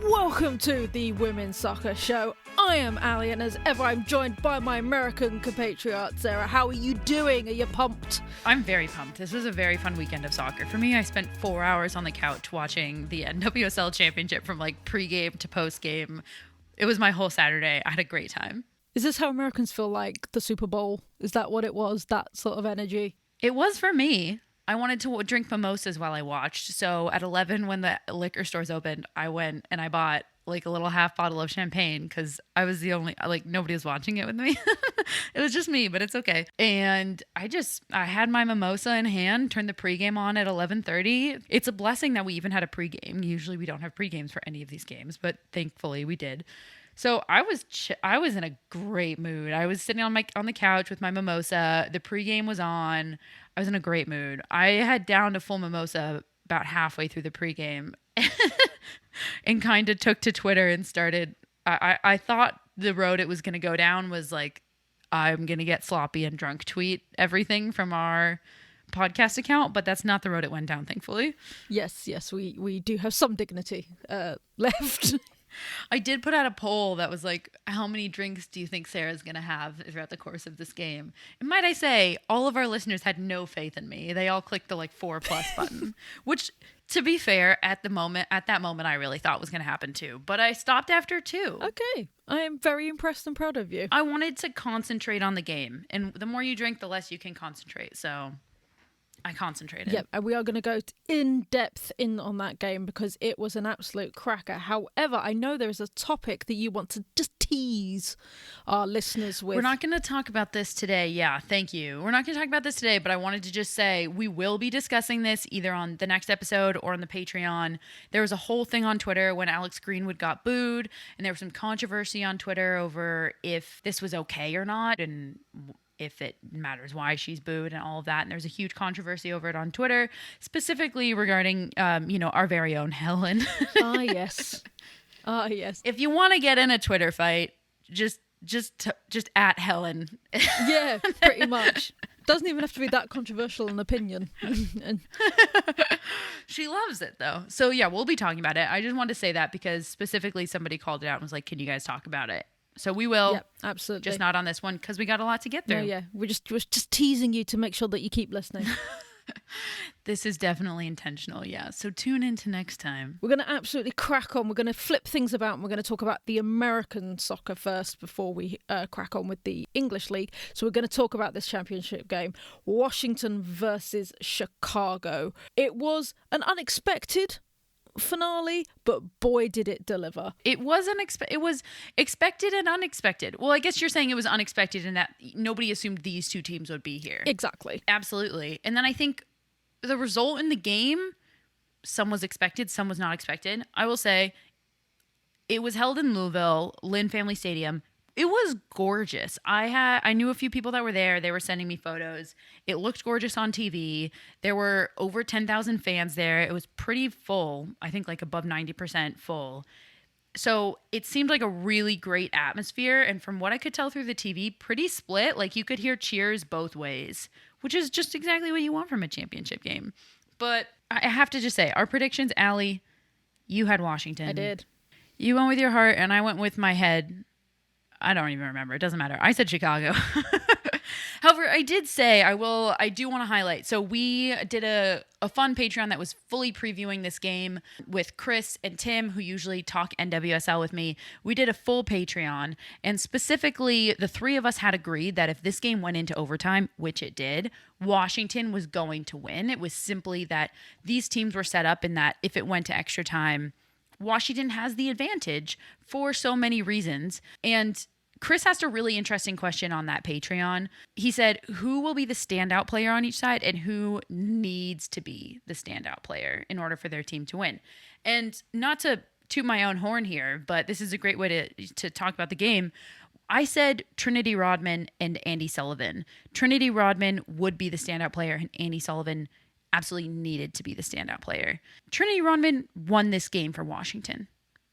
Welcome to the Women's Soccer Show. I am Allie, and as ever, I'm joined by my American compatriot, Sarah. How are you doing? Are you pumped? I'm very pumped. This was a very fun weekend of soccer. For me, I spent 4 hours on the couch watching the NWSL Championship from like pregame to postgame. It was my whole Saturday. I had a great time. Is this how Americans feel like the Super Bowl? Is that what it was, that sort of energy? It was for me. I wanted to drink mimosas while I watched. So at 11, when the liquor stores opened, I went and I bought like a little half bottle of champagne because I was the only, like nobody was watching it with me. It was just me, but it's okay. And I had my mimosa in hand, turned the pregame on at 11:30. It's a blessing that we even had a pregame. Usually we don't have pregames for any of these games, but thankfully we did. So I was in a great mood. I was sitting on the couch with my mimosa. The pregame was on. I was in a great mood. I had downed a full mimosa about halfway through the pregame and kind of took to Twitter and started. I thought the road it was going to go down was like, I'm going to get sloppy and drunk tweet everything from our podcast account, but that's not the road it went down, thankfully. Yes, we do have some dignity left. I did put out a poll that was like, how many drinks do you think Sarah's going to have throughout the course of this game? And might I say, all of our listeners had no faith in me. They all clicked the like 4+ button, which to be fair, at that moment, I really thought was going to happen too. But I stopped after 2. Okay. I am very impressed and proud of you. I wanted to concentrate on the game. And the more you drink, the less you can concentrate. So I concentrated. Yep, and we are going to go in depth on that game because it was an absolute cracker. However, I know there is a topic that you want to just tease our listeners with. We're not going to talk about this today. Yeah, thank you. We're not going to talk about this today, but I wanted to just say we will be discussing this either on the next episode or on the Patreon. There was a whole thing on Twitter when Alex Greenwood got booed, and there was some controversy on Twitter over if this was okay or not, and if it matters why she's booed and all of that. And there's a huge controversy over it on Twitter, specifically regarding, our very own Helen. Ah, yes. If you want to get in a Twitter fight, just at Helen. Yeah, pretty much. Doesn't even have to be that controversial an opinion. She loves it though. So yeah, we'll be talking about it. I just wanted to say that because specifically somebody called it out and was like, can you guys talk about it? So we will. Yep, absolutely. Just not on this one because we got a lot to get through. No, yeah. We're just teasing you to make sure that you keep listening. This is definitely intentional, yeah. So tune into next time. We're going to absolutely crack on. We're going to flip things about and we're going to talk about the American soccer first before we crack on with the English league. So we're going to talk about this championship game, Washington versus Chicago. It was an unexpected finale, but boy did it deliver. It was expected and unexpected. Well, I guess you're saying it was unexpected in that nobody assumed these two teams would be here. Exactly. Absolutely. And then I think the result in the game, some was expected, some was not expected. I will say it was held in Louisville, Lynn Family Stadium. It was gorgeous. I knew a few people that were there. They were sending me photos. It looked gorgeous on TV. There were over 10,000 fans there. It was pretty full. I think like above 90% full. So it seemed like a really great atmosphere. And from what I could tell through the TV, pretty split. Like you could hear cheers both ways, which is just exactly what you want from a championship game. But I have to just say, our predictions, Allie, you had Washington. I did. You went with your heart and I went with my head. I don't even remember. It doesn't matter. I said Chicago. However, I did say I do want to highlight. So we did a fun Patreon that was fully previewing this game with Chris and Tim, who usually talk NWSL with me. We did a full Patreon, and specifically the 3 of us had agreed that if this game went into overtime, which it did, Washington was going to win. It was simply that these teams were set up in that if it went to extra time, Washington has the advantage for so many reasons. And Chris asked a really interesting question on that Patreon. He said, who will be the standout player on each side and who needs to be the standout player in order for their team to win? And not to toot my own horn here, but this is a great way to talk about the game. I said Trinity Rodman and Andy Sullivan. Trinity Rodman would be the standout player and Andy Sullivan absolutely needed to be the standout player. Trinity Rodman won this game for Washington.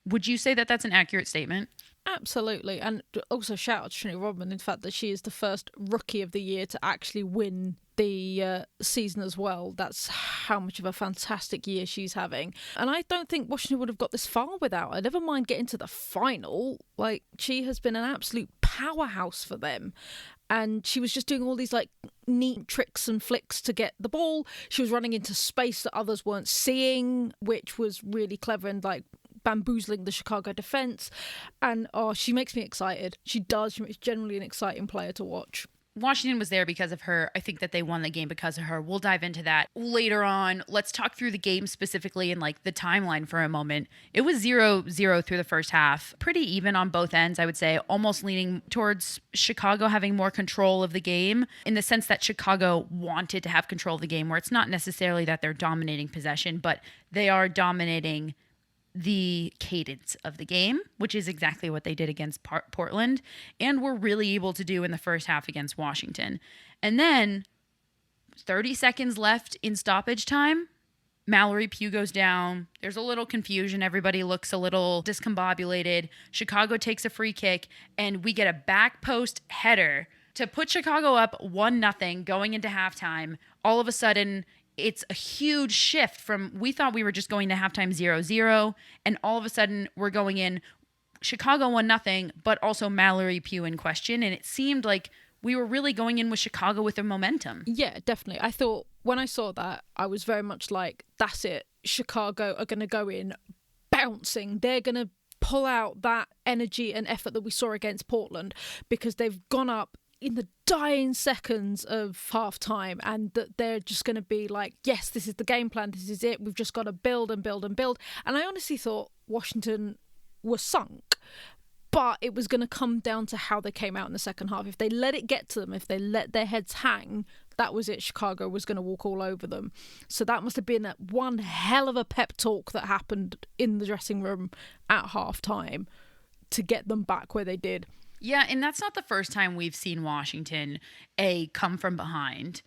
Would you say that that's an accurate statement? Absolutely. And also shout out to Trinity Rodman, in fact, that she is the first rookie of the year to actually win the season as well. That's how much of a fantastic year she's having. And I don't think Washington would have got this far without her. Never mind getting to the final. Like, she has been an absolute powerhouse for them. And she was just doing all these like neat tricks and flicks to get the ball. She was running into space that others weren't seeing, which was really clever and like bamboozling the Chicago defense. And she makes me excited. She does. She's generally an exciting player to watch. Washington was there because of her. I think that they won the game because of her. We'll dive into that later on. Let's talk through the game specifically and like the timeline for a moment. It was 0-0 through the first half. Pretty even on both ends, I would say, almost leaning towards Chicago having more control of the game in the sense that Chicago wanted to have control of the game, where it's not necessarily that they're dominating possession, but they are dominating the cadence of the game, which is exactly what they did against Portland and were really able to do in the first half against Washington. And then 30 seconds left in stoppage time, Mallory Pugh goes down. There's a little confusion. Everybody looks a little discombobulated. Chicago takes a free kick and we get a back post header to put Chicago up 1-0 going into halftime. All of a sudden, it's a huge shift from, we thought we were just going to halftime 0-0, and all of a sudden we're going in Chicago 1-0, but also Mallory Pugh in question, and it seemed like we were really going in with Chicago with their momentum. Yeah, definitely. I thought when I saw that, I was very much like, that's it. Chicago are going to go in bouncing. They're going to pull out that energy and effort that we saw against Portland because they've gone up in the dying seconds of half time, and that they're just going to be like, yes, this is the game plan, this is it, we've just got to build and build and build. And I honestly thought Washington were sunk, but it was going to come down to how they came out in the second half. If they let it get to them, if they let their heads hang, that was it. Chicago was going to walk all over them. So that must have been one hell of a pep talk that happened in the dressing room at half time to get them back where they did. Yeah, and that's not the first time we've seen Washington, A, come from behind,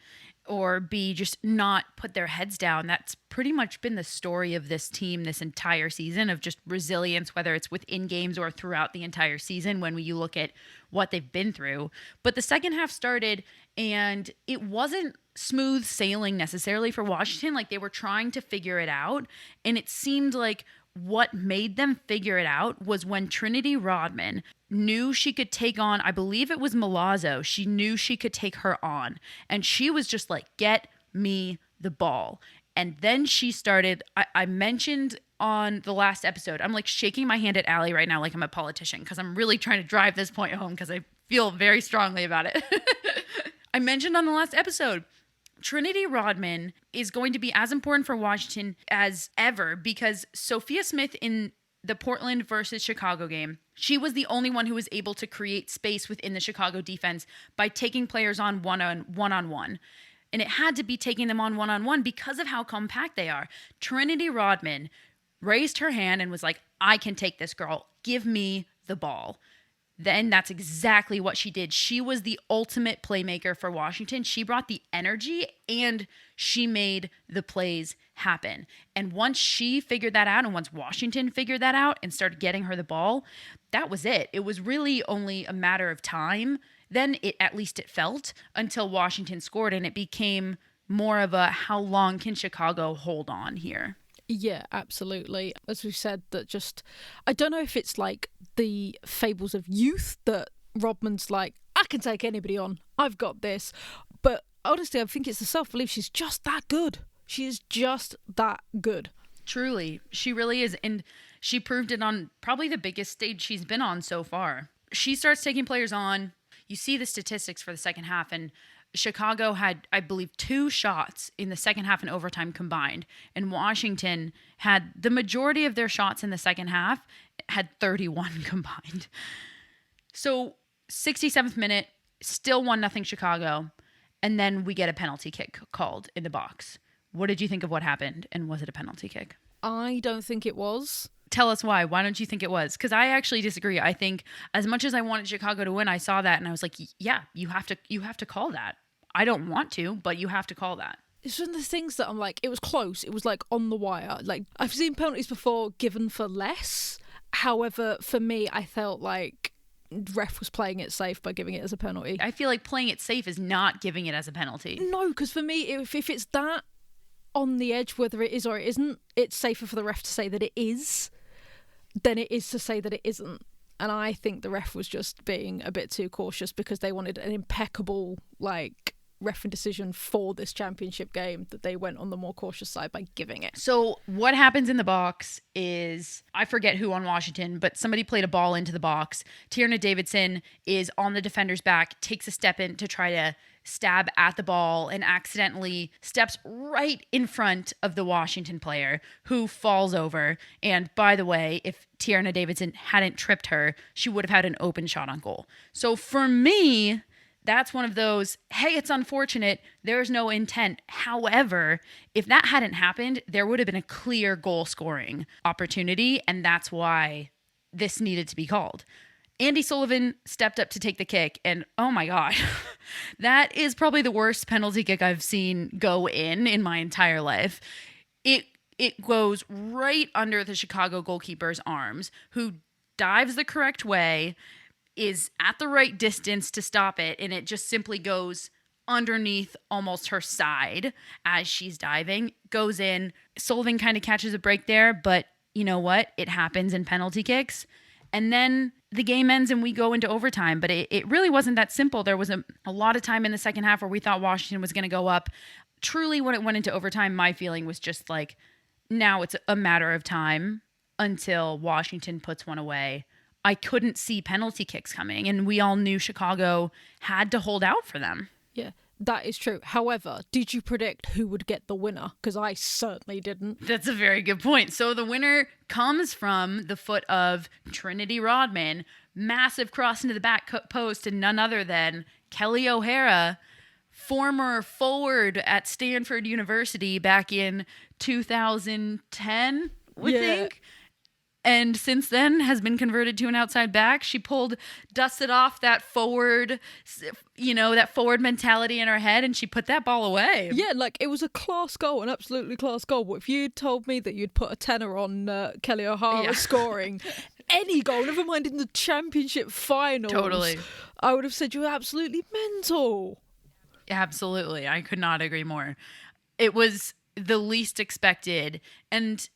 or B, just not put their heads down. That's pretty much been the story of this team this entire season, of just resilience, whether it's within games or throughout the entire season when you look at what they've been through. But the second half started, and it wasn't smooth sailing necessarily for Washington. Like, they were trying to figure it out, and it seemed like what made them figure it out was when Trinity Rodman knew she could take on, I believe it was Milazzo. She knew she could take her on. And she was just like, get me the ball. And then she started, I mentioned on the last episode, I'm like shaking my hand at Allie right now like I'm a politician because I'm really trying to drive this point home because I feel very strongly about it. I mentioned on the last episode, Trinity Rodman is going to be as important for Washington as ever because Sophia Smith in the Portland versus Chicago game, she was the only one who was able to create space within the Chicago defense by taking players on one-on-one. And it had to be taking them on one-on-one because of how compact they are. Trinity Rodman raised her hand and was like, I can take this girl. Give me the ball. Then that's exactly what she did. She was the ultimate playmaker for Washington. She brought the energy and she made the plays happen. And once she figured that out, and once Washington figured that out and started getting her the ball, that was it. It was really only a matter of time. Then at least it felt, until Washington scored, and it became more of a how long can Chicago hold on here? Yeah, absolutely. As we said, that just, I don't know if it's like the fables of youth that Rodman's like, I can take anybody on. I've got this. But honestly, I think it's the self-belief. She's just that good. She is just that good. Truly. She really is. And she proved it on probably the biggest stage she's been on so far. She starts taking players on. You see the statistics for the second half, and Chicago had, I believe, 2 shots in the second half and overtime combined. And Washington had the majority of their shots in the second half, had 31 combined. So 67th minute, still 1-0 Chicago. And then we get a penalty kick called in the box. What did you think of what happened? And was it a penalty kick? I don't think it was. Tell us why. Why don't you think it was? Because I actually disagree. I think as much as I wanted Chicago to win, I saw that and I was like, yeah, you have to call that. I don't want to, but you have to call that. It's one of the things that I'm like, it was close. It was like on the wire. Like, I've seen penalties before given for less. However, for me, I felt like ref was playing it safe by giving it as a penalty. I feel like playing it safe is not giving it as a penalty. No, because for me, if it's that on the edge, whether it is or it isn't, it's safer for the ref to say that it is than it is to say that it isn't. And I think the ref was just being a bit too cautious because they wanted an impeccable, like, referee decision for this championship game, that they went on the more cautious side by giving it. So what happens in the box is, I forget who on Washington, but somebody played a ball into the box. Tierna Davidson is on the defender's back, takes a step in to try to stab at the ball, and accidentally steps right in front of the Washington player, who falls over. And by the way, if Tierna Davidson hadn't tripped her, she would have had an open shot on goal. So for me, that's one of those, hey, it's unfortunate, there's no intent. However, if that hadn't happened, there would have been a clear goal scoring opportunity, and that's why this needed to be called. Andy Sullivan stepped up to take the kick, and oh my God, that is probably the worst penalty kick I've seen go in my entire life. It goes right under the Chicago goalkeeper's arms, who dives the correct way, is at the right distance to stop it, and it just simply goes underneath almost her side as she's diving, goes in. Sullivan kind of catches a break there, but you know what? It happens in penalty kicks. And then the game ends and we go into overtime, but it really wasn't that simple. There was a lot of time in the second half where we thought Washington was going to go up. Truly, when it went into overtime, my feeling was just like, now it's a matter of time until Washington puts one away. I couldn't see penalty kicks coming, and we all knew Chicago had to hold out for them. Yeah, that is true. However, did you predict who would get the winner? Because I certainly didn't. That's a very good point. So the winner comes from the foot of Trinity Rodman. Massive cross into the back post to none other than Kelly O'Hara, former forward at Stanford University back in 2010, we think. And since then has been converted to an outside back. She dusted off that forward, that forward mentality in her head, and she put that ball away. Yeah, like, it was a class goal, an absolutely class goal. But if you'd told me that you'd put a tenner on Kelly O'Hara scoring any goal, never mind in the championship finals, totally, I would have said you were absolutely mental. Absolutely. I could not agree more. It was the least expected, and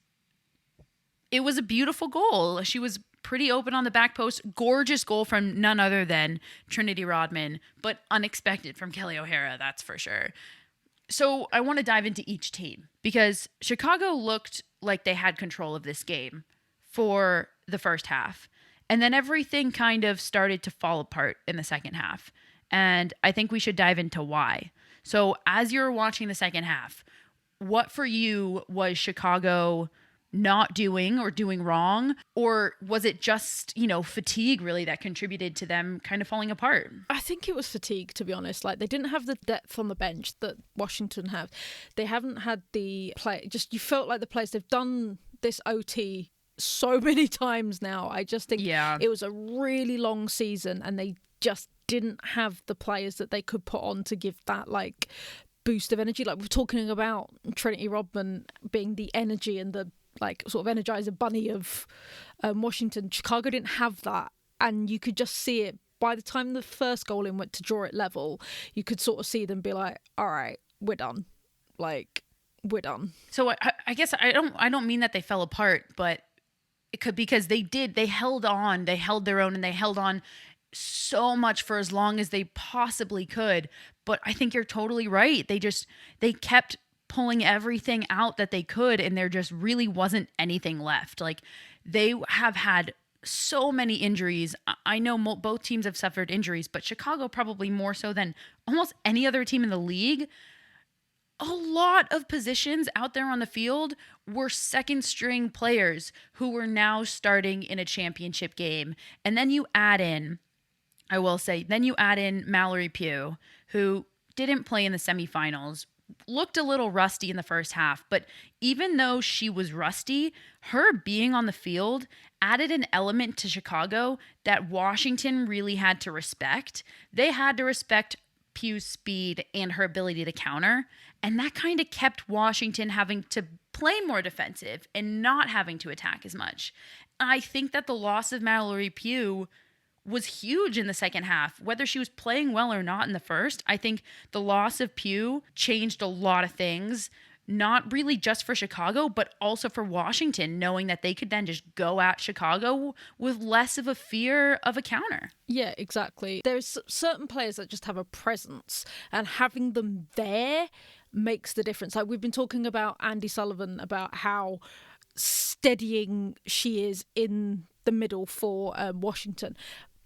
it was a beautiful goal. She was pretty open on the back post. Gorgeous goal from none other than Trinity Rodman, but unexpected from Kelly O'Hara, that's for sure. So I want to dive into each team because Chicago looked like they had control of this game for the first half. And then everything kind of started to fall apart in the second half. And I think we should dive into why. So as you're watching the second half, what for you was Chicago not doing or doing wrong? Or was it just, fatigue really that contributed to them kind of falling apart? I think it was fatigue, to be honest. Like, they didn't have the depth on the bench that Washington have. They haven't had the play. Just, you felt like the players, they've done this OT so many times now. I just think it was a really long season and they just didn't have the players that they could put on to give that, like, boost of energy. Like, we're talking about Trinity Rodman being the energy and the, like, sort of energizer bunny of Washington. Chicago didn't have that, and you could just see it. By the time the first goal in went to draw it level, you could sort of see them be like, all right, we're done. Like, we're done. So I guess I don't mean that they fell apart, but it could, because they held on, they held their own, and they held on so much for as long as they possibly could. But I think you're totally right. They kept pulling everything out that they could, and there just really wasn't anything left. Like, they have had so many injuries. I know both teams have suffered injuries, but Chicago probably more so than almost any other team in the league. A lot of positions out there on the field were second string players who were now starting in a championship game. And then you add in, Mallory Pugh, who didn't play in the semifinals, looked a little rusty in the first half, but even though she was rusty, her being on the field added an element to Chicago that Washington really had to respect. They had to respect Pugh's speed and her ability to counter, and that kind of kept Washington having to play more defensive and not having to attack as much. I think that the loss of Mallory Pugh was huge in the second half. Whether she was playing well or not in the first, I think the loss of Pugh changed a lot of things. Not really just for Chicago, but also for Washington, knowing that they could then just go at Chicago with less of a fear of a counter. Yeah, exactly. There's certain players that just have a presence, and having them there makes the difference. Like we've been talking about Andy Sullivan, about how steadying she is in the middle for Washington.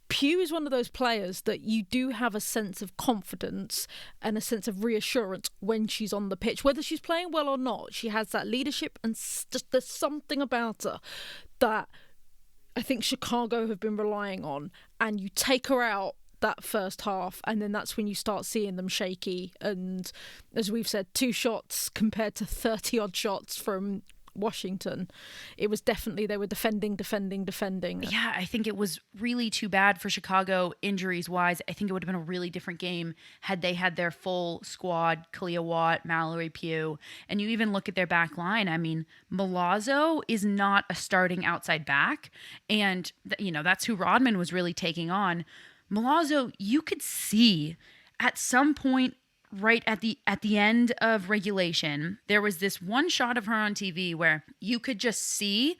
Pugh is one of those players that you do have a sense of confidence and a sense of reassurance when she's on the pitch. Whether she's playing well or not, she has that leadership, and just there's something about her that I think Chicago have been relying on. And you take her out that first half, and then that's when you start seeing them shaky. And as we've said, 2 shots compared to 30 odd shots from Washington. It was definitely, they were defending. Yeah, I think it was really too bad for Chicago injuries wise. I think it would have been a really different game had they had their full squad, Kalia Watt, Mallory Pugh, and you even look at their back line. I mean, Milazzo is not a starting outside back, and that's who Rodman was really taking on. Milazzo, you could see at some point right at the end of regulation, there was this one shot of her on TV where you could just see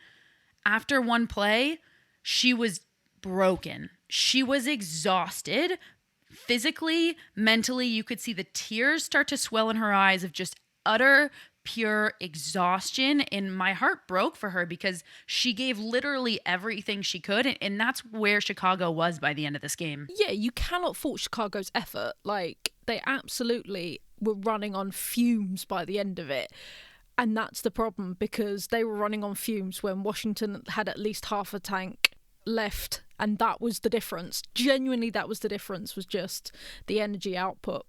after one play, she was broken. She was exhausted physically, mentally. You could see the tears start to swell in her eyes of just utter pure exhaustion, and my heart broke for her because she gave literally everything she could, and that's where Chicago was by the end of this game. Yeah, you cannot fault Chicago's effort. Like, they absolutely were running on fumes by the end of it, and that's the problem, because they were running on fumes when Washington had at least half a tank left, and that was the difference. Genuinely, that was the difference, was just the energy output.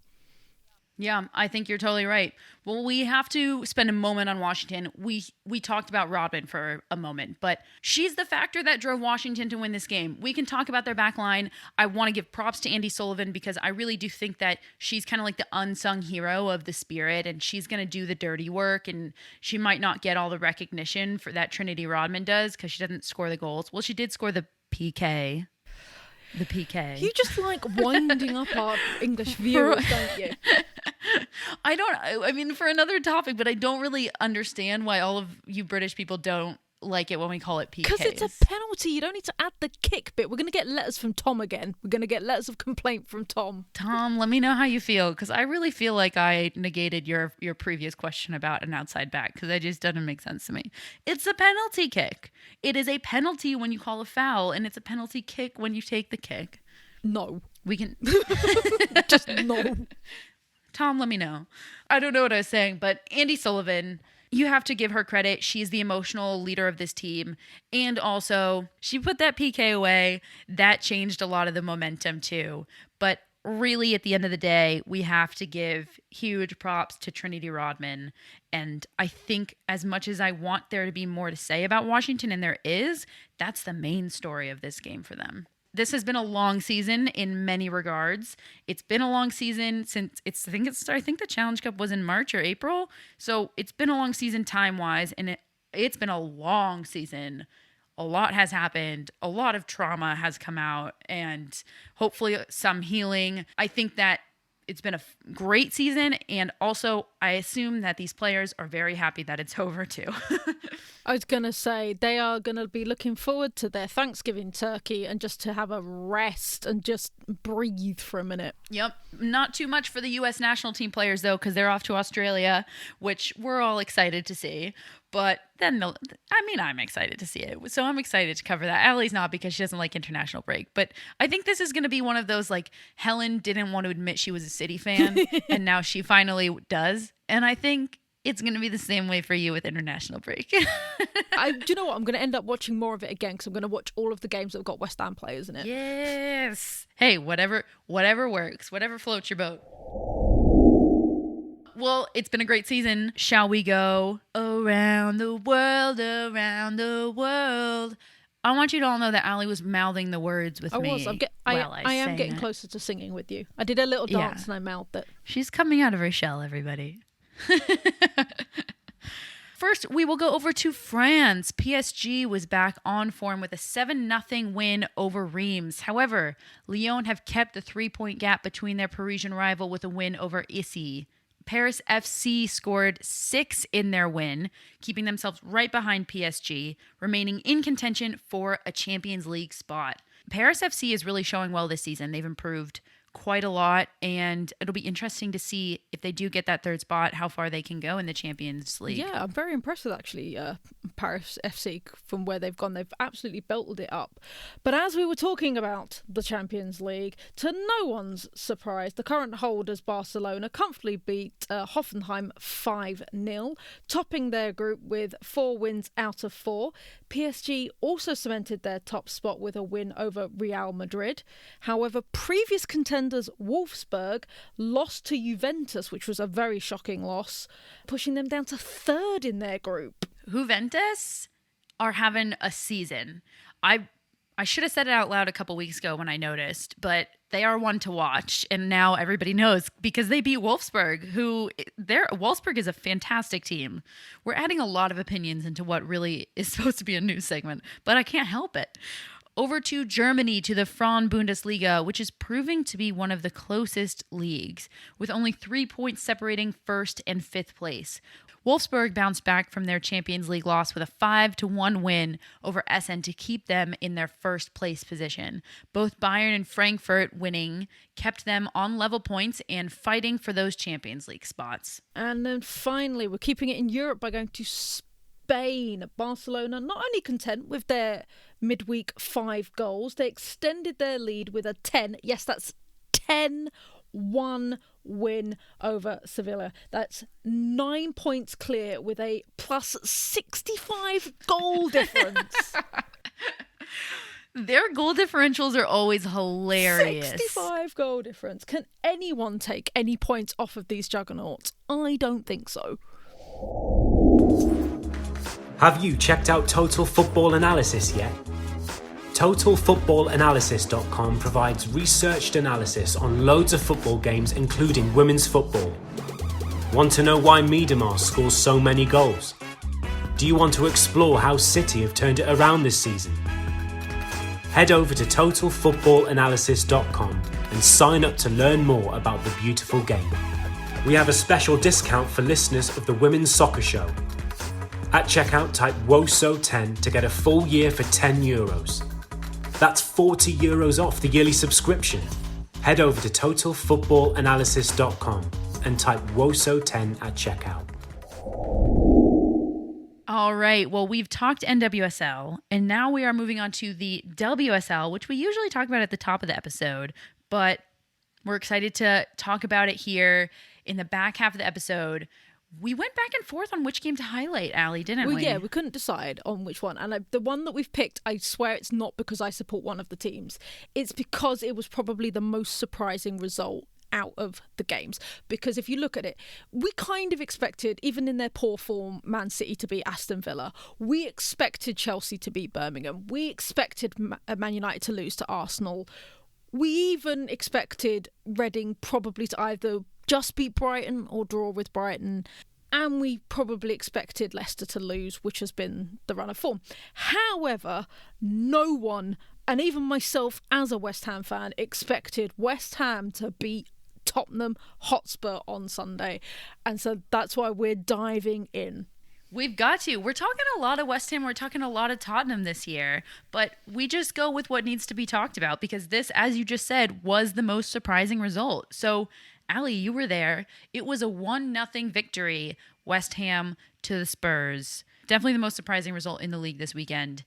Yeah, I think you're totally right. Well, we have to spend a moment on Washington. We talked about Rodman for a moment, but she's the factor that drove Washington to win this game. We can talk about their back line. I want to give props to Andy Sullivan because I really do think that she's kind of like the unsung hero of the Spirit, and she's going to do the dirty work, and she might not get all the recognition for that Trinity Rodman does because she doesn't score the goals. Well, she did score the PK. The PK. You just like winding up our English viewers, don't you? I mean, for another topic, but I don't really understand why all of you British people don't like it when we call it PKs. Because it's a penalty. You don't need to add the kick bit. We're going to get letters from Tom again. We're going to get letters of complaint from Tom. Tom, let me know how you feel, because I really feel like I negated your previous question about an outside back, because it just doesn't make sense to me. It's a penalty kick. It is a penalty when you call a foul, and it's a penalty kick when you take the kick. No. We can... Just no. Tom, let me know. I don't know what I was saying, but Andy Sullivan... You have to give her credit. She's the emotional leader of this team. And also, she put that PK away. That changed a lot of the momentum too. But really, at the end of the day, we have to give huge props to Trinity Rodman. And I think as much as I want there to be more to say about Washington, and there is, that's the main story of this game for them. This has been a long season in many regards. It's been a long season since I think the Challenge Cup was in March or April. So it's been a long season time-wise, and it's been a long season. A lot has happened. A lot of trauma has come out, and hopefully some healing. I think that it's been a great season, and also I assume that these players are very happy that it's over too. I was going to say, they are going to be looking forward to their Thanksgiving turkey and just to have a rest and just breathe for a minute. Yep. Not too much for the U.S. national team players, though, because they're off to Australia, which we're all excited to see. But then, I'm excited to see it. So I'm excited to cover that. Allie's not, because she doesn't like international break. But I think this is going to be one of those, like, Helen didn't want to admit she was a City fan, and now she finally does. And I think it's going to be the same way for you with international break. Do you know what? I'm going to end up watching more of it again, because I'm going to watch all of the games that have got West Ham players in it. Yes. Hey, whatever works. Whatever floats your boat. Well, it's been a great season. Shall we go around the world, around the world? I want you to all know that Allie was mouthing the words with me. I am getting closer to singing with you. I did a little dance and I mouthed it. She's coming out of her shell, everybody. First, we will go over to France. PSG was back on form with a 7-0 win over Reims. However, Lyon have kept the 3-point gap between their Parisian rival with a win over Issy. Paris FC scored 6 in their win, keeping themselves right behind PSG, remaining in contention for a Champions League spot. Paris FC is really showing well this season. They've improved quite a lot, and it'll be interesting to see if they do get that third spot, how far they can go in the Champions League. Yeah, I'm very impressed with actually Paris FC from where they've gone. They've absolutely belted it up. But as we were talking about the Champions League, to no one's surprise, the current holders Barcelona comfortably beat Hoffenheim 5-0, topping their group with 4 wins out of 4. PSG also cemented their top spot with a win over Real Madrid. However, previous contenders Wolfsburg lost to Juventus, which was a very shocking loss, pushing them down to 3rd in their group. Juventus are having a season. I should have said it out loud a couple weeks ago when I noticed, but they are one to watch, and now everybody knows because they beat Wolfsburg, Wolfsburg is a fantastic team. We're adding a lot of opinions into what really is supposed to be a news segment, but I can't help it. Over to Germany, to the Frauen Bundesliga, which is proving to be one of the closest leagues, with only 3 points separating 1st and 5th place. Wolfsburg bounced back from their Champions League loss with a 5-1 win over Essen to keep them in their 1st place position. Both Bayern and Frankfurt winning kept them on level points and fighting for those Champions League spots. And then finally, we're keeping it in Europe by going to Spain. Barcelona not only content with their midweek 5 goals, they extended their lead with a 10-1 win over Sevilla. That's 9 points clear with a plus 65 goal difference. Their goal differentials are always hilarious. 65 goal difference. Can anyone take any points off of these juggernauts? I don't think so. Have you checked out Total Football Analysis yet? TotalFootballAnalysis.com provides researched analysis on loads of football games, including women's football. Want to know why Miedemar scores so many goals? Do you want to explore how City have turned it around this season? Head over to TotalFootballAnalysis.com and sign up to learn more about the beautiful game. We have a special discount for listeners of the Women's Soccer Show. At checkout, type WOSO10 to get a full year for €10. That's €40 off the yearly subscription. Head over to TotalFootballAnalysis.com and type WOSO10 at checkout. All right, well, we've talked NWSL, and now we are moving on to the WSL, which we usually talk about at the top of the episode, but we're excited to talk about it here in the back half of the episode. We went back and forth on which game to highlight, Allie, didn't we? Yeah, we couldn't decide on which one. And the one that we've picked, I swear it's not because I support one of the teams. It's because it was probably the most surprising result out of the games. Because if you look at it, we kind of expected, even in their poor form, Man City to beat Aston Villa. We expected Chelsea to beat Birmingham. We expected Man United to lose to Arsenal. We even expected Reading probably to either just beat Brighton or draw with Brighton. And we probably expected Leicester to lose, which has been the run of form. However, no one, and even myself as a West Ham fan, expected West Ham to beat Tottenham Hotspur on Sunday. And so that's why we're diving in. We've got to. We're talking a lot of West Ham. We're talking a lot of Tottenham this year. But we just go with what needs to be talked about because this, as you just said, was the most surprising result. So, Allie, you were there. It was a 1-0 victory, West Ham to the Spurs. Definitely the most surprising result in the league this weekend.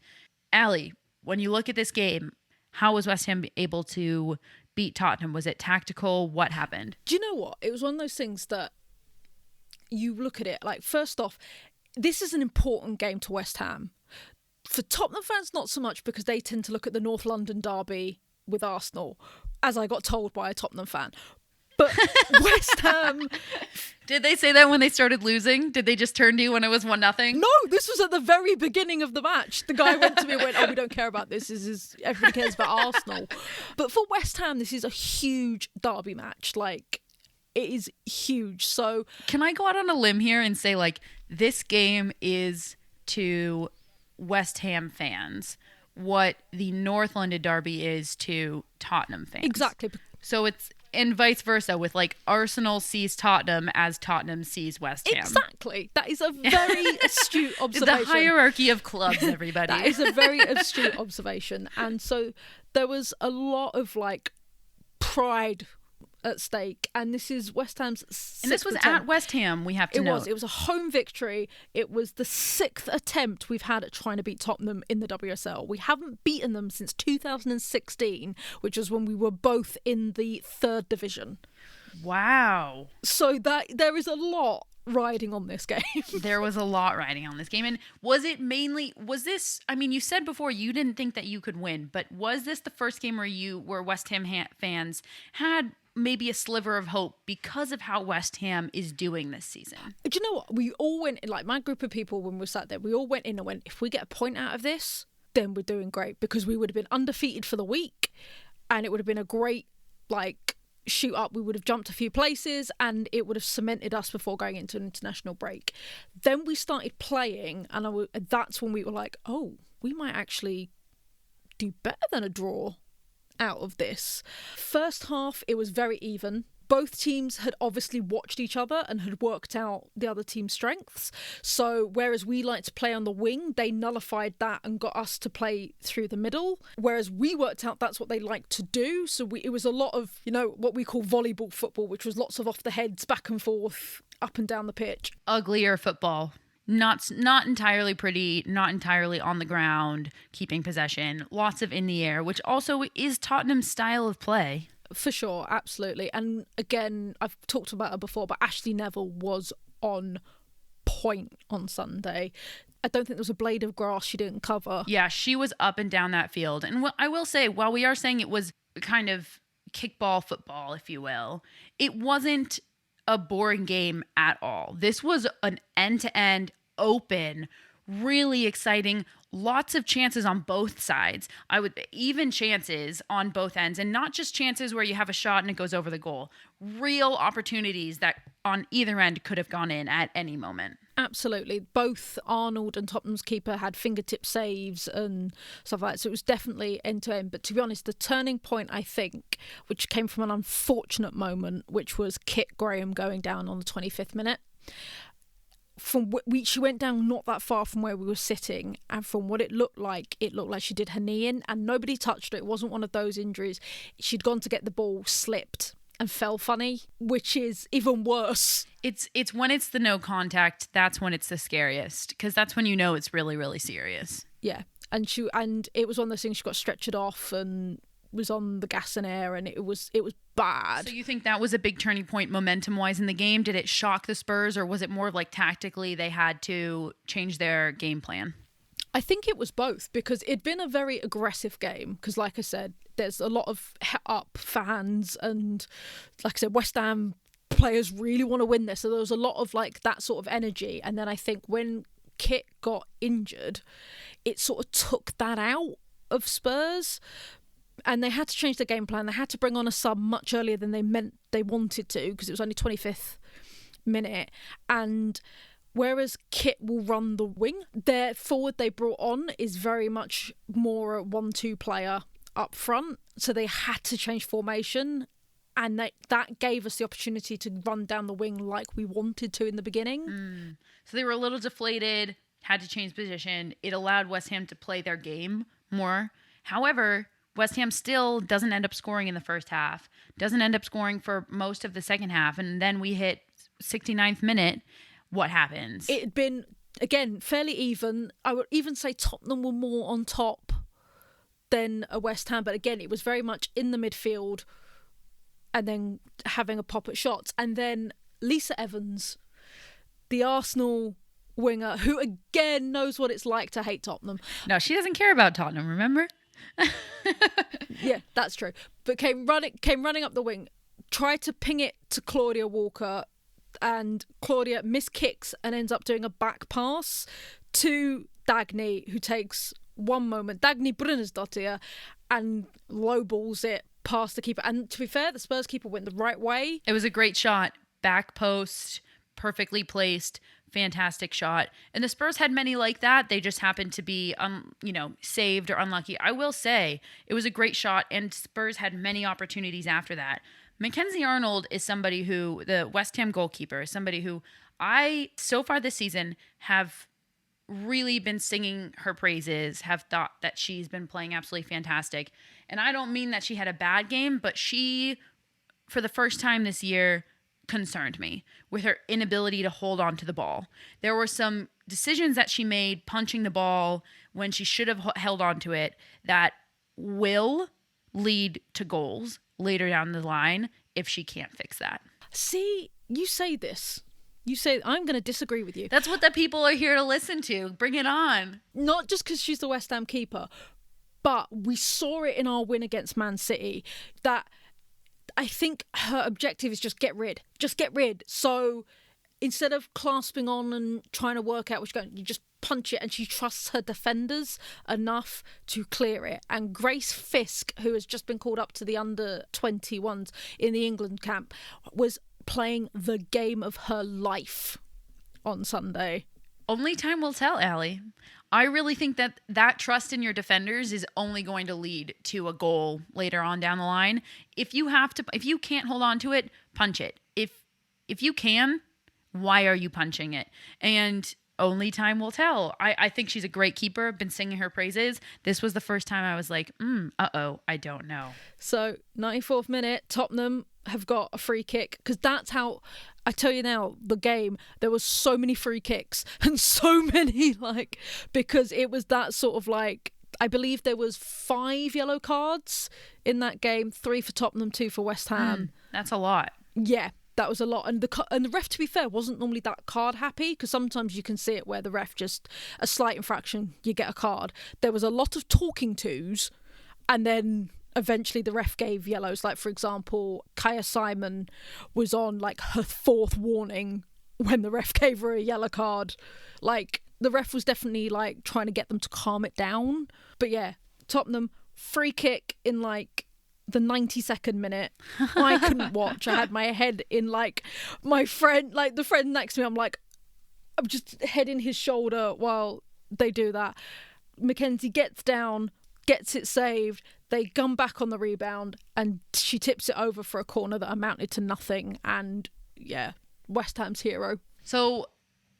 Allie, when you look at this game, how was West Ham able to beat Tottenham? Was it tactical? What happened? Do you know what? It was one of those things that you look at it, like, first off, this is an important game to West Ham. For Tottenham fans, not so much because they tend to look at the North London derby with Arsenal, as I got told by a Tottenham fan. But West Ham... Did they say that when they started losing? Did they just turn to you when it was 1-0? No, this was at the very beginning of the match. The guy went to me and went, we don't care about this. Everybody cares about Arsenal. But for West Ham, this is a huge derby match. Like, It is huge. So can I go out on a limb here and say, like, this game is to West Ham fans what the North London derby is to Tottenham fans. Exactly. So it's, and vice versa, with like Arsenal sees Tottenham as Tottenham sees West Ham. Exactly. That is a very astute observation. The hierarchy of clubs, everybody. That is a very astute observation. And so there was a lot of like pride at stake, and this is West Ham's sixth and this was attempt. at West Ham, we have to know. It was a home victory. It was the 6th attempt we've had at trying to beat Tottenham in the WSL. We haven't beaten them since 2016, which was when we were both in the 3rd division. Wow. So that there is a lot riding on this game. There was a lot riding on this game. And was this, I mean, you said before you didn't think that you could win, but was this the first game where West Ham fans had maybe a sliver of hope because of how West Ham is doing this season? Do you know what? We all went, like my group of people, when we sat there, we all went in and went, if we get a point out of this, then we're doing great, because we would have been undefeated for the week and it would have been a great, like, shoot up. We would have jumped a few places and it would have cemented us before going into an international break. Then we started playing and that's when we were like, oh, we might actually do better than a draw out of this. First half, it was very even. Both teams had obviously watched each other and had worked out the other team's strengths. So whereas we like to play on the wing, they nullified that and got us to play through the middle. Whereas we worked out that's what they like to do. So it was a lot of, what we call volleyball football, which was lots of off the heads, back and forth, up and down the pitch. Uglier football. Not entirely pretty, not entirely on the ground, keeping possession, lots of in the air, which also is Tottenham's style of play. For sure, absolutely. And again, I've talked about her before, but Ashley Neville was on point on Sunday. I don't think there was a blade of grass she didn't cover. Yeah, she was up and down that field. And I will say, while we are saying it was kind of kickball football, if you will, it wasn't a boring game at all. This was an end-to-end, open, really exciting, lots of chances on both sides. Even chances on both ends, and not just chances where you have a shot and it goes over the goal. Real opportunities that on either end could have gone in at any moment. Absolutely. Both Arnold and Tottenham's keeper had fingertip saves and stuff like that. So it was definitely end to end. But to be honest, the turning point, I think, which came from an unfortunate moment, which was Kit Graham going down on the 25th minute. She went down not that far from where we were sitting, and from what it looked like she did her knee in, and nobody touched her. It wasn't one of those injuries. She'd gone to get the ball, slipped and fell funny, which is even worse. It's when it's the no contact, that's when it's the scariest, because that's when you know it's really, really serious. Yeah, and it was one of those things. She got stretchered off and was on the gas and air, and it was bad. So you think that was a big turning point momentum wise in the game? Did it shock the Spurs, or was it more of like tactically they had to change their game plan? I think it was both, because it'd been a very aggressive game, because like I said, there's a lot of up fans, and like I said, West Ham players really want to win this, so there was a lot of like that sort of energy. And then I think when Kit got injured, it sort of took that out of Spurs. And they had to change their game plan. They had to bring on a sub much earlier than they wanted to, because it was only 25th minute. And whereas Kit will run the wing, their forward they brought on is very much more a 1-2 player up front. So they had to change formation. And that gave us the opportunity to run down the wing like we wanted to in the beginning. So they were a little deflated, had to change position. It allowed West Ham to play their game more. However, West Ham still doesn't end up scoring in the first half, doesn't end up scoring for most of the second half, and then we hit 69th minute. What happens? It had been, again, fairly even. I would even say Tottenham were more on top than a West Ham, but again, it was very much in the midfield and then having a pop at shots. And then Lisa Evans, the Arsenal winger, who again knows what it's like to hate Tottenham. No, she doesn't care about Tottenham, remember? Yeah, that's true. But came running up the wing, tried to ping it to Claudia Walker, and Claudia miskicks and ends up doing a back pass to Dagny, who takes one moment, Dagny Brunnersdottir, and low balls it past the keeper. And to be fair, the Spurs keeper went the right way. It was a great shot. Back post, perfectly placed, fantastic shot. And the Spurs had many like that. They just happened to be, saved or unlucky. I will say it was a great shot, and Spurs had many opportunities after that. Mackenzie Arnold is somebody who, the West Ham goalkeeper, is somebody who I, so far this season, have really been singing her praises, have thought that she's been playing absolutely fantastic. And I don't mean that she had a bad game, but she, for the first time this year, concerned me with her inability to hold on to the ball. There were some decisions that she made punching the ball when she should have held on to it that will lead to goals later down the line if she can't fix that. See, you say this. You say, I'm going to disagree with you. That's what the people are here to listen to. Bring it on. Not just because she's the West Ham keeper, but we saw it in our win against Man City that I think her objective is just get rid. Just get rid. So instead of clasping on and trying to work out what's going, you just punch it, and she trusts her defenders enough to clear it. And Grace Fisk, who has just been called up to the under-21s in the England camp, was playing the game of her life on Sunday. Only time will tell, Allie. I really think that trust in your defenders is only going to lead to a goal later on down the line. If you can't hold on to it, punch it. If you can, why are you punching it? And only time will tell. I think she's a great keeper. Been singing her praises. This was the first time I was like, I don't know. So 94th minute, Tottenham have got a free kick, because that's how, I tell you now, the game, there was so many free kicks and so many, because it was that sort of I believe there was 5 yellow cards in that game, 3 for Tottenham, 2 for West Ham. That's a lot. Yeah, that was a lot. And the ref, to be fair, wasn't normally that card happy, because sometimes you can see it where the ref just, a slight infraction, you get a card. There was a lot of talking tos, and then eventually the ref gave yellows. Like, for example, Kaya Simon was on her 4th warning when the ref gave her a yellow card. The ref was definitely trying to get them to calm it down. But yeah, Tottenham free kick in the 92nd minute. I couldn't watch. I had my head in my friend, the friend next to me. I'm just head in his shoulder while they do that. Mackenzie gets down, gets it saved. They come back on the rebound, and she tips it over for a corner that amounted to nothing. And yeah, West Ham's hero. So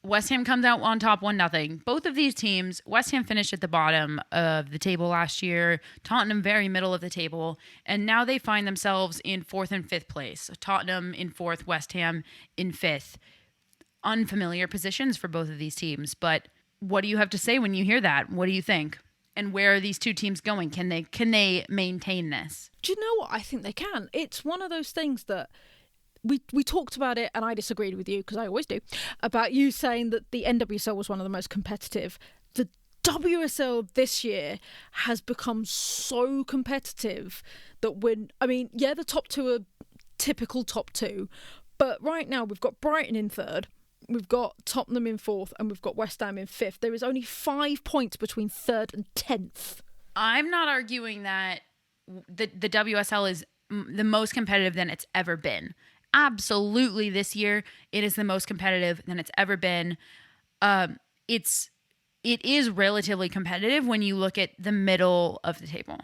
West Ham comes out on top 1-0. Both of these teams, West Ham finished at the bottom of the table last year, Tottenham very middle of the table, and now they find themselves in 4th and 5th place. Tottenham in 4th, West Ham in 5th. Unfamiliar positions for both of these teams, but what do you have to say when you hear that? What do you think? And where are these two teams going? Can they maintain this? Do you know what? I think they can. It's one of those things that we talked about it, and I disagreed with you, because I always do, about you saying that the NWSL was one of the most competitive. The WSL this year has become so competitive that the top 2 are typical top 2, but right now we've got Brighton in 3rd, we've got Tottenham in 4th, and we've got West Ham in 5th. There is only 5 points between 3rd and 10th. I'm not arguing that the WSL is the most competitive than it's ever been. Absolutely, this year it is the most competitive than it's ever been. It is relatively competitive when you look at the middle of the table.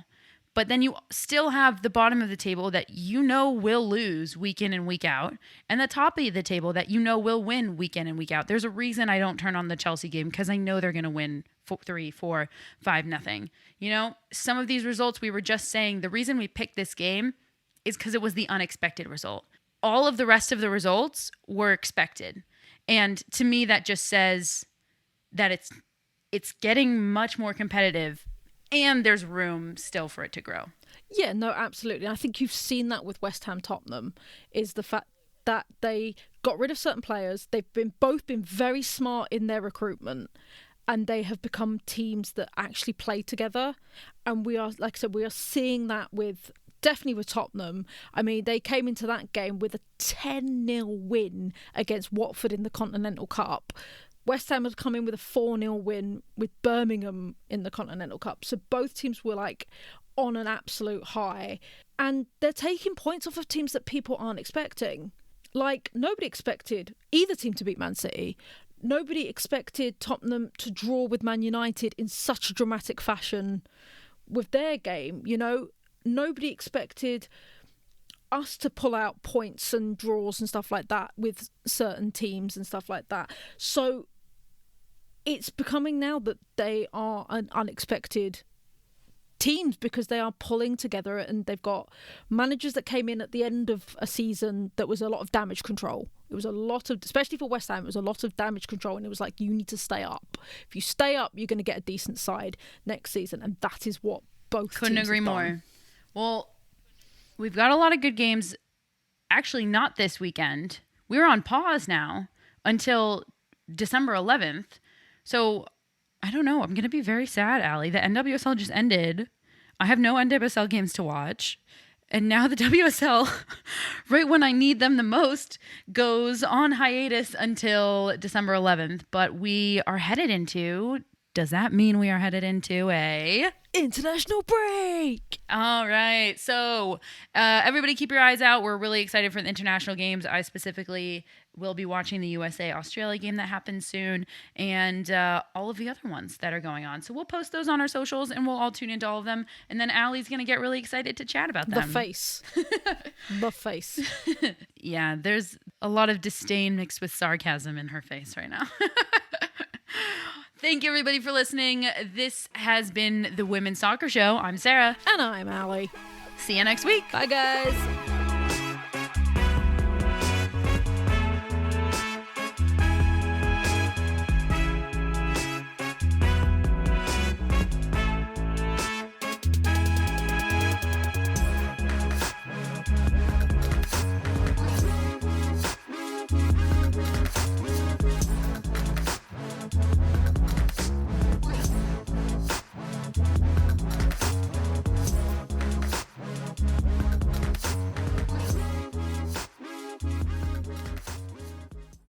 But then you still have the bottom of the table that will lose week in and week out, and the top of the table that will win week in and week out. There's a reason I don't turn on the Chelsea game, because I know they're going to win 3, 4, 5-0. Some of these results, we were just saying, the reason we picked this game is because it was the unexpected result. All of the rest of the results were expected. And to me, that just says that it's getting much more competitive, and there's room still for it to grow. Yeah, no, absolutely. I think you've seen that with West Ham Tottenham, is the fact that they got rid of certain players. They've both been very smart in their recruitment, and they have become teams that actually play together. And we are, like I said, we are seeing that definitely with Tottenham. They came into that game with a 10-0 win against Watford in the Continental Cup. West Ham had come in with a 4-0 win with Birmingham in the Continental Cup. So both teams were on an absolute high. And they're taking points off of teams that people aren't expecting. Like, nobody expected either team to beat Man City. Nobody expected Tottenham to draw with Man United in such a dramatic fashion with their game. You know, nobody expected us to pull out points and draws and stuff like that with certain teams and stuff like that. So it's becoming now that they are an unexpected teams because they are pulling together, and they've got managers that came in at the end of a season that was a lot of damage control. It was a lot of, especially for West Ham, it was a lot of damage control, and it was like, you need to stay up. If you stay up, you're going to get a decent side next season, and that is what both couldn't teams agree have more. done. Well, we've got a lot of good games. Actually, not this weekend. We're on pause now until December 11th. So I don't know. I'm going to be very sad, Allie. The NWSL just ended. I have no NWSL games to watch. And now the WSL, right when I need them the most, goes on hiatus until December 11th. But we are headed into... Does that mean we are headed into a... international break? All right. So everybody keep your eyes out. We're really excited for the international games. I specifically will be watching the USA-Australia game that happens soon, and all of the other ones that are going on. So we'll post those on our socials, and we'll all tune into all of them. And then Allie's going to get really excited to chat about them. The face. The face. Yeah, there's a lot of disdain mixed with sarcasm in her face right now. Thank you, everybody, for listening. This has been the Women's Soccer Show. I'm Sarah. And I'm Allie. See you next week. Bye, guys.